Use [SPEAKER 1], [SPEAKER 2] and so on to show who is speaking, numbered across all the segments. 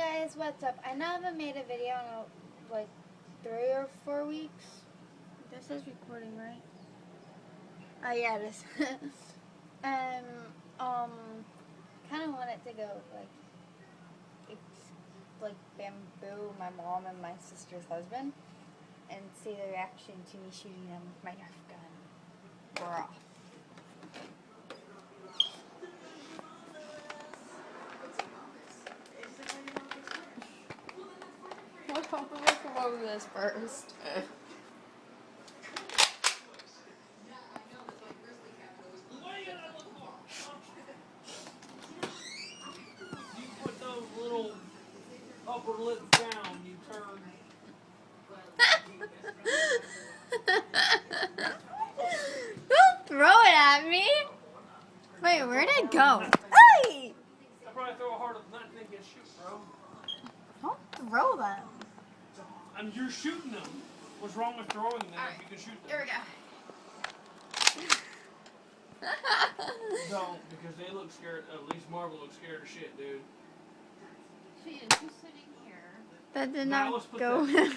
[SPEAKER 1] guys, what's up? I know I haven't made a video in like 3 or 4 weeks. This is recording, right? Oh yeah, it is. And kind of wanted to go like bamboo my mom and my sister's husband and see the reaction to me shooting them with my nerf gun. We're off.
[SPEAKER 2] Let's come over this first.
[SPEAKER 3] You put those little upper lips down, you turn.
[SPEAKER 1] Don't throw it at me! Wait, where'd it go? Hey!
[SPEAKER 3] I probably throw a harder than that thing gets shoot, bro.
[SPEAKER 1] Don't throw them.
[SPEAKER 3] And you're shooting them. What's wrong with throwing them if you can shoot them?
[SPEAKER 2] Here we go.
[SPEAKER 3] Don't, because they look scared. At least Marvel looks scared of shit, dude.
[SPEAKER 2] She is just sitting here.
[SPEAKER 1] That did
[SPEAKER 3] Now
[SPEAKER 1] not
[SPEAKER 3] let's put
[SPEAKER 1] go.
[SPEAKER 3] that-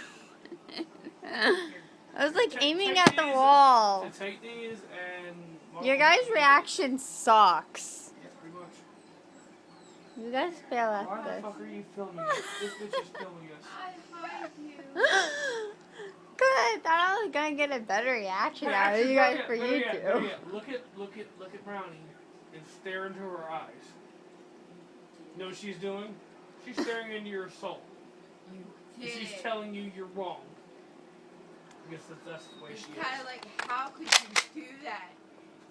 [SPEAKER 1] I was like aiming
[SPEAKER 3] Take
[SPEAKER 1] at the
[SPEAKER 3] these
[SPEAKER 1] wall.
[SPEAKER 3] and take these and... Marvel
[SPEAKER 1] Your guys'
[SPEAKER 3] takes these.
[SPEAKER 1] reaction sucks.
[SPEAKER 3] Yeah, pretty much.
[SPEAKER 1] You guys fail
[SPEAKER 3] Why
[SPEAKER 1] at
[SPEAKER 3] the
[SPEAKER 1] this.
[SPEAKER 3] fuck are you filming us? This bitch is filming us.
[SPEAKER 2] I hide you.
[SPEAKER 1] Good. I thought I was gonna get a better reaction out of
[SPEAKER 3] Actually,
[SPEAKER 1] you guys
[SPEAKER 3] better
[SPEAKER 1] for
[SPEAKER 3] yet, better yet, better
[SPEAKER 1] YouTube.
[SPEAKER 3] yet. Look at Brownie and stare into her eyes. You know what she's doing? She's staring into your soul.
[SPEAKER 2] You
[SPEAKER 3] And
[SPEAKER 2] did.
[SPEAKER 3] she's telling you you're wrong. I guess that's the way
[SPEAKER 2] It's
[SPEAKER 3] she is.
[SPEAKER 2] kind of like, how could you do that?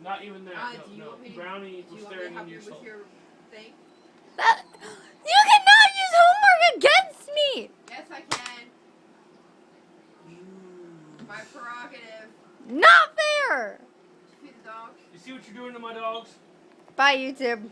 [SPEAKER 3] Not even that.
[SPEAKER 2] Do you
[SPEAKER 3] No.
[SPEAKER 2] want me to-
[SPEAKER 3] Brownie
[SPEAKER 2] Do
[SPEAKER 3] was
[SPEAKER 2] you want me to
[SPEAKER 3] staring
[SPEAKER 2] help
[SPEAKER 3] into
[SPEAKER 2] you
[SPEAKER 3] your soul.
[SPEAKER 2] with your thing?
[SPEAKER 1] That, you cannot use homework against me.
[SPEAKER 2] Yes, I can. My prerogative.
[SPEAKER 1] Not fair.
[SPEAKER 2] Feed the dog.
[SPEAKER 3] You see what you're doing to my dogs?
[SPEAKER 1] Bye, YouTube.